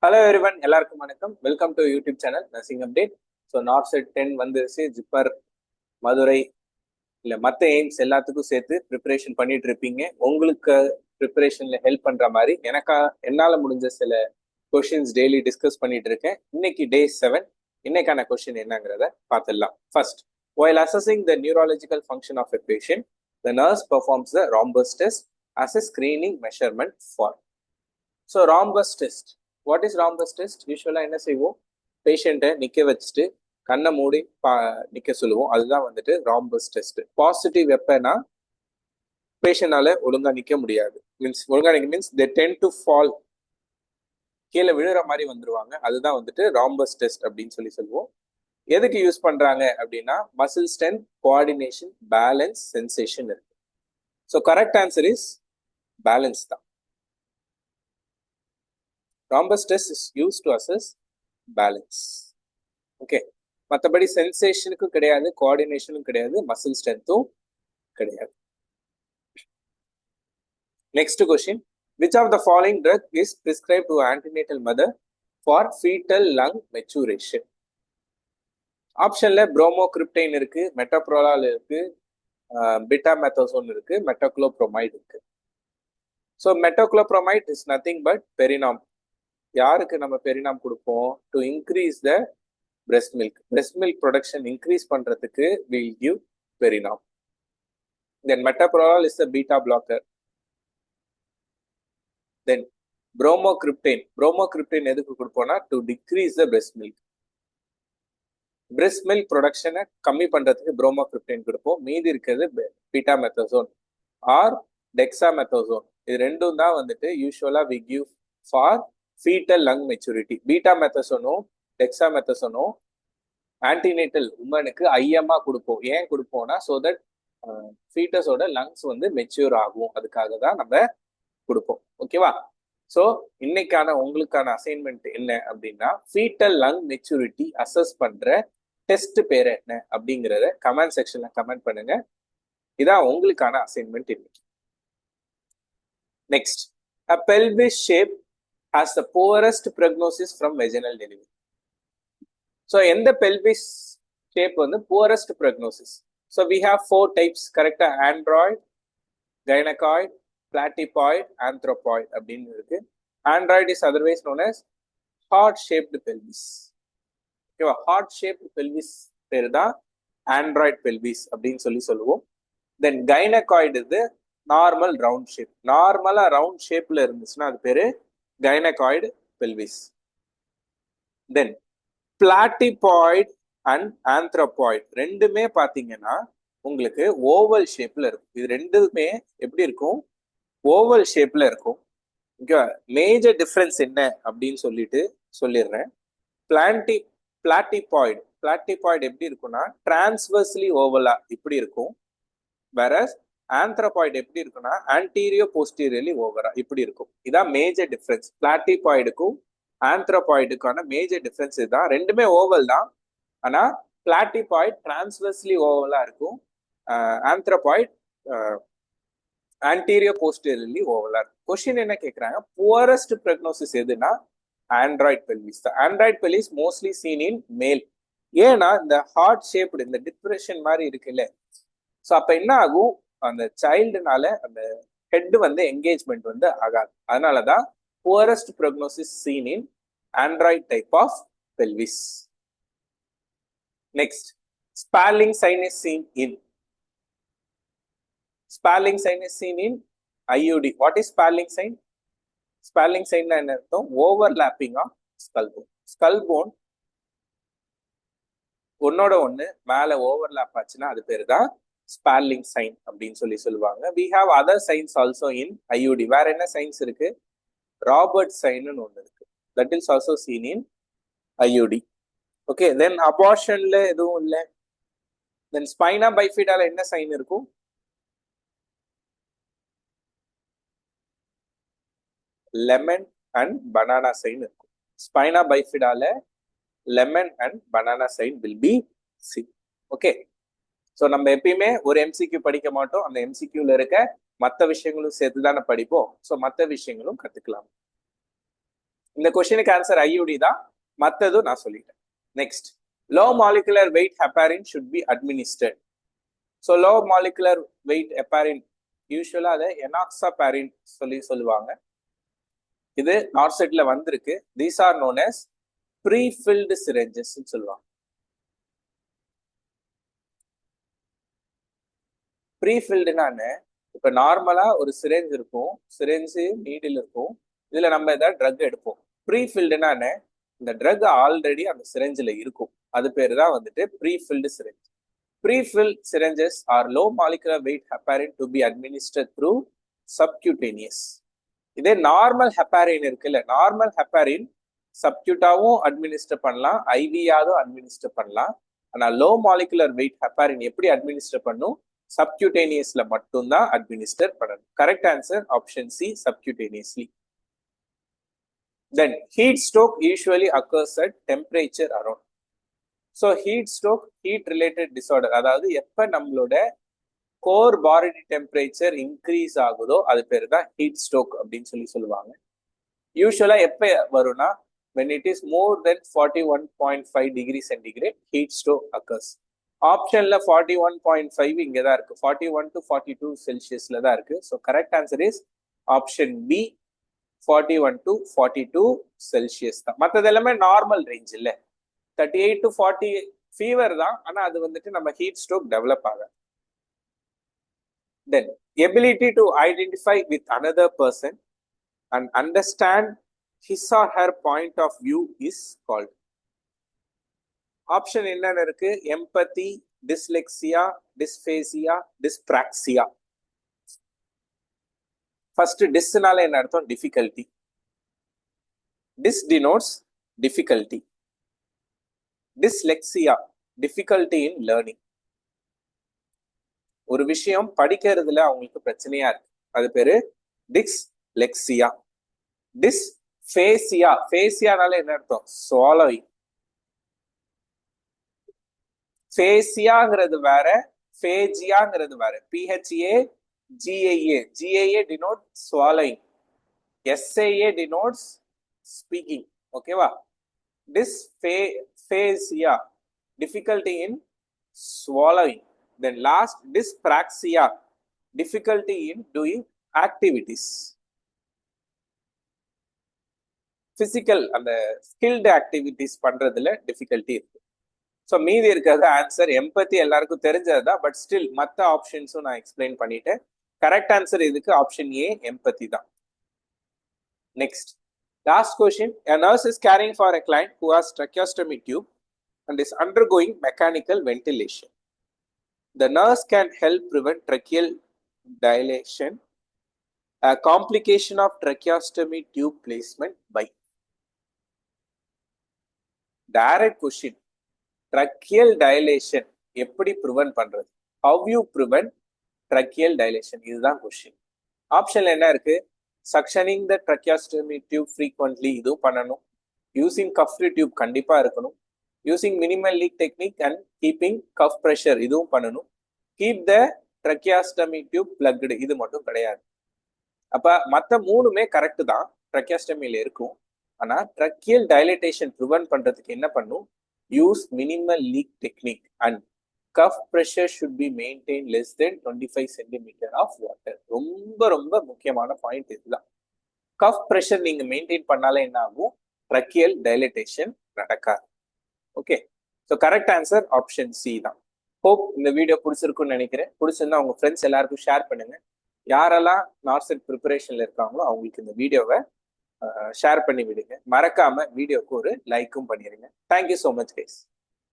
Hello everyone, எல்லாருக்கும் வணக்கம். Welcome to YouTube channel nursing update. So north set 10 வந்துருச்சு. Zipper, Madurai இல்லை மற்ற எய்ம்ஸ் எல்லாத்துக்கும் சேர்த்து ப்ரிப்பரேஷன் பண்ணிட்டு இருப்பீங்க. உங்களுக்கு ப்ரிப்பரேஷன்ல ஹெல்ப் பண்ற மாதிரி என்னால் முடிஞ்ச சில கொஷின்ஸ் டெய்லி டிஸ்கஸ் பண்ணிட்டு இருக்கேன். இன்னைக்கு டே 7. இன்னைக்கான கொஷின் என்னங்கிறத பார்த்துடலாம். First, while assessing the neurological function of a patient, the nurse performs the rhombus test as a screening measurement for. So rhombus test, what is rhombus test? யூஸ்வலாக என்ன செய்வோம், பேஷண்ட்டை நிற்க வச்சுட்டு கண்ணை மூடி நிற்க சொல்லுவோம். அதுதான் வந்துட்டு ராம்பஸ் டெஸ்ட். பாசிட்டிவ் எப்பனா பேஷண்டால ஒழுங்கா நிற்க முடியாது, ஒழுங்கா நிற்க means they ten to fall, கீழே விழுற மாதிரி வந்துருவாங்க. அதுதான் வந்துட்டு ராம்பஸ் டெஸ்ட் அப்படின்னு சொல்லுவோம். எதுக்கு யூஸ் பண்றாங்க அப்படின்னா muscle strength, coordination, balance, sensation இருக்கு. So correct answer is balance தான். Rhombus test is used to assess balance. Okay, மற்றபடி சென்சேஷனுக்கும் கிடையாது, கோஆர்டினேஷனும் கிடையாது, மசில் ஸ்ட்ரென்த்தும் கிடையாது. Next question, which of the following drug is prescribed to antenatal mother for fetal lung maturation? ஆப்ஷன்ல ப்ரோமோகிரிப்டைன் இருக்கு, மெட்டோப்ரோலால் இருக்கு, பிட்டாமெத்தோசோன் இருக்கு, மெட்டோக்ளோப்ரோமைடு இருக்கு. So metoclopramide is nothing but Perinorm. யாருக்கு நம்ம பெரினாம் கொடுப்போம்? To increase the breast milk. Breast milk production increase பண்றதுக்கு will give Perinorm. Then metoprolol is the beta blocker. Then bromocriptine. Bromocriptine எதுக்கு கொடுப்போம்னா to decrease the breast milk. Breast milk ப்ரொடக்ஷனை கம்மி பண்றதுக்கு ப்ரோமோகிரிப்டைன் கொடுப்போம். மீதி இருக்கிறது பீட்டாமெத்தோசோன் ஆர் டெக்ஸாமெத்தோசோன். இது ரெண்டும் தான் வந்துட்டு usually we give for fetal lung maturity. பீட்டாமெத்தோசோனும் டெக்ஸாமெத்தோசோனும் ஆன்டினேட்டல் உமனுக்கு ஐஎம்மா கொடுப்போம். ஏன் கொடுப்போம்னா ஸோ தட் ஃபீட்டஸோட லங்ஸ் வந்து மெச்சூர் ஆகும், அதுக்காக தான் நம்ம கொடுப்போம். ஓகேவா? ஸோ இன்னைக்கான உங்களுக்கான அசைன்மெண்ட் என்ன அப்படின்னா ஃபீட்டல் லங் மெச்சூரிட்டி அசஸ் பண்ற டெஸ்ட் பேர் என்ன அப்படிங்கிறத கமெண்ட் செக்ஷன்ல கமெண்ட் பண்ணுங்க. இதான் உங்களுக்கான அசைன்மெண்ட் இன்னைக்கு. Next, a pelvis shape has the poorest prognosis from vaginal delivery. So in the pelvis shape வந்து poorest prognosis. So we have 4 types, correct? Android, gynecoid, platypoid, anthropoid அப்படின்னு இருக்கு. Android is otherwise known as heart shaped pelvis. ஓகேவா? heart shaped pelvis பேரு தான் android pelvis அப்படின்னு சொல்லுவோம். Then gynecoid இது normal round shape. நார்மலா ரவுண்ட் ஷேப்ல இருந்துச்சுன்னா அது பேரு gynecoid pelvis. Then platypoid and anthropoid ரெண்டுமே பாத்தீங்கன்னா உங்களுக்கு ஓவல் ஷேப்ல இருக்கும். இது ரெண்டுமே எப்படி இருக்கும்? ஓவல் ஷேப்ல இருக்கும். மேஜர் டிஃபரன்ஸ் என்ன அப்படின்னு சொல்லிடுறேன். பிளாட்டிபாய்டு எப்படி இருக்கும்னா டிரான்ஸ்வர்ஸ்லி ஓவலா இப்படி இருக்கும். வேற ஆந்த்ரோபாய்டு எப்படி இருக்குன்னா ஆன்டீரியோ போஸ்டீரியர்லி ஓவரா இப்படி இருக்கும். இதான் மேஜர் டிஃபரன்ஸ். பிளாட்டிபாய்டுக்கும் ஆந்த்ரோபாய்டுக்கான மேஜர் டிஃபரன்ஸ் இதுதான். ரெண்டுமே ஓவல் தான், ஆனா பிளாட்டிபாய்டு டிரான்ஸ்வர்ஸ்லி ஓவலா இருக்கும், ஆந்த்ரோபாய்டு ஆன்டீரியோ போஸ்டீரியர்லி ஓவலா இருக்கும். கொஸ்டின் என்ன கேட்கறாங்க, புவரஸ்ட் ப்ரக்னோசிஸ் எதுனா ஆண்ட்ராய்ட் பெல்விஸ் தான். ஆண்ட்ராய்ட் பெல்விஸ் மோஸ்ட்லி சீன் இன் மேல். ஏன்னா இந்த ஹார்ட் ஷேப்டு இந்த டிப்ரெஷன் மாதிரி இருக்குல்ல, ஸோ அப்ப என்ன ஆகும், அந்த சைல்டுனால அந்த ஹெட் வந்து என்கேஜ்மெண்ட் வந்து ஆகாது. அதனாலதான் poorest prognosis seen in android type of pelvis. Next, Spalding sign is seen in. Spalding sign is seen in IUD. What is Spalding sign? Spalding sign என்ன அர்த்தம்? Overlapping of skull bone. Skull bone ஒன்னோட ஒண்ணு மேல overlap ஆச்சுன்னா அது பேரு தான் ஸ்பார்லிங் sign அப்படின்னு சொல்லுவாங்க. we have other signs also in IUD. வேற என்ன சைன்ஸ் இருக்கு? ராபர்ட் சைன் ஒண்ணு இருக்கு, that is also seen in IUD. Okay, then அபார்ஷன்ல எதுவும் இல்லை. தென் ஸ்பைனா பைஃபிடால என்ன சைன் இருக்கும்? லெமன் அண்ட் பனானா சைன் இருக்கும். ஸ்பைனா பைஃபிடால lemon and banana sign will be seen. Okay, so நம்ம எப்பயுமே ஒரு எம்சிக்யூ படிக்க மாட்டோம், அந்த எம்சிக்யூல இருக்க மற்ற விஷயங்களும் சேர்த்து தானே படிப்போம். ஸோ மற்ற விஷயங்களும் கத்துக்கலாம். இந்த கொஸ்டினுக்கு ஆன்சர் ஐயூடி தான், மற்றதும் நான் சொல்லிட்டேன். Next, low molecular weight heparin should be administered. So low molecular weight heparin யூஸ்வலா அதை எனாக்ஸாபாரின் சொல்லுவாங்க. இது நார்செட்ல வந்திருக்கு. These are known as prefilled syringes சொல்லுவாங்க. ப்ரீஃபில்டுனா இப்ப நார்மலா ஒரு சிரேஞ்ச் இருக்கும், சிரேஞ்சு நீடில் இருக்கும், இதுல நம்ம ஏதாவது ட்ரக் எடுப்போம். ப்ரீஃபில்டுனா இந்த ட்ரக் ஆல்ரெடி அந்த சிரேஞ்சில் இருக்கும், அது பேர் தான் வந்துட்டு prefilled சிரேஞ்ச். Pre-filled syringes are low molecular weight heparin to be administered through subcutaneous. இதே நார்மல் ஹெப்பாரின் இருக்குல்ல, நார்மல் ஹெப்பாரின் சப்க்யூட்டாவும் அட்மினிஸ்டர் பண்ணலாம், ஐவியாவும் அட்மினிஸ்டர் பண்ணலாம். ஆனா லோ மாலிகுலர் வெயிட் ஹெப்பாரின் எப்படி அட்மினிஸ்டர் பண்ணும்? சப்க்யூட்டேனியஸ்ல மட்டும்தான் அட்மினிஸ்டர் பண்ணணும். Correct answer option C, subcutaneously. Then heat stroke usually occurs at temperature around. So heat stroke heat related disorder, அதாவது எப்போ நம்மளோட கோர் பாடி டெம்பரேச்சர் இன்க்ரீஸ் ஆகுதோ அது பேர் தான் ஹீட் ஸ்ட்ரோக் அப்படின்னு சொல்லுவாங்க. யூஸ்வலா எப்போ வரும்னா when it is more than 41.5 degree centigrade heat stroke occurs. ஆப்ஷன்ல 41.5 இங்கே தான் இருக்கு, 41 to 42 செல்சியஸ்ல தான் இருக்கு. So correct answer is option B, 41 to 42 Celsius தான். மற்றது எல்லாமே நார்மல் ரேஞ்ச் இல்லை, 38 to 40 ஃபீவர் தான், ஆனா அது வந்துட்டு நம்ம ஹீட் ஸ்ட்ரோக் டெவலப் ஆகும். Then ability to identify with another person and understand his or her point of view is called. Option என்னன்னு இருக்கு? எம்பத்தி, டிஸ்லெக்சியா, டிஸ்பேசியா, டிஸ்பிராக்சியா. ஃபர்ஸ்ட் டிஸ்னால என்ன அர்த்தம்? Difficulty. Dis denotes difficulty. Dyslexia, difficulty in learning. ஒரு விஷயம் படிக்கிறதுல அவங்களுக்கு பிரச்சனையா இருக்கு, அது பேரு டிஸ்லெக்சியா. டிஸ்பேசியா, ஃபேசியானால என்ன அர்த்தம்? ஸ்வாலோயிங். ஃபேசியாங்கிறது வேற, ஃபேஜியாங்கிறது வேற. BHA GIA, GIA denote swallowing, SAA denotes speaking. ஓகேவா? Dysphasia, difficulty in swallowing. Then last, dyspraxia, difficulty in doing activities. Physical அந்த skilled activities பண்றதுல difficulty இருக்கு. ஸோ மீதி இருக்கிறது ஆன்சர் எம்பத்தி எல்லாருக்கும் தெரிஞ்சதுதான், பட் ஸ்டில் மற்ற ஆப்ஷன்ஸும் நான் எக்ஸ்பிளைன் பண்ணிட்டேன். கரெக்ட் ஆன்சர் இதுக்கு ஆப்ஷன் ஏ, எம்பத்தி தான். Next, last question. A nurse is caring for a client who has tracheostomy tube and is undergoing mechanical ventilation. The nurse can help prevent tracheal dilation, a complication of tracheostomy tube placement by. Direct question. Tracheal dilation எப்படி prevent பண்றது? How you prevent tracheal dilation? இதுதான் question. ஆப்ஷன்ல என்ன இருக்கு? Suctioning the tracheostomy tube frequently, இதுவும் பண்ணணும். Using cuff free tube கண்டிப்பா இருக்கணும். Using minimal leak technique and keeping cuff pressure, இதுவும் பண்ணணும். Keep the tracheostomy tube plugged, இது மட்டும் கிடையாது. அப்ப மற்ற மூணுமே கரெக்ட் தான், tracheostomy இருக்கும். ஆனா tracheal dilatation prevent பண்றதுக்கு என்ன பண்ணும்? Use minimal leak technique and cuff pressure should be maintained less than 25 centimeter of water. ரொம்ப ரொம்ப முக்கியமான பாயிண்ட் இதுதான். கஃப் ப்ரெஷர் நீங்க மெயின்டைன் பண்ணாலே என்ன ஆகும்? tracheal dilatation நடக்காது. Okay, so correct answer option C தான். ஹோப் இந்த வீடியோ பிடிச்சிருக்குன்னு நினைக்கிறேன். பிடிச்சிருந்தா உங்க ஃப்ரெண்ட்ஸ் எல்லாருக்கும் ஷேர் பண்ணுங்க. யாரெல்லாம் நார்செட் ப்ரிப்பரேஷன்ல இருக்காங்களோ அவங்களுக்கு இந்த வீடியோவை ஷேர் பண்ணி விடுங்க. மறக்காம வீடியோக்கு ஒரு லைக்கும் பண்ணிடுங்க. Thank you so much guys.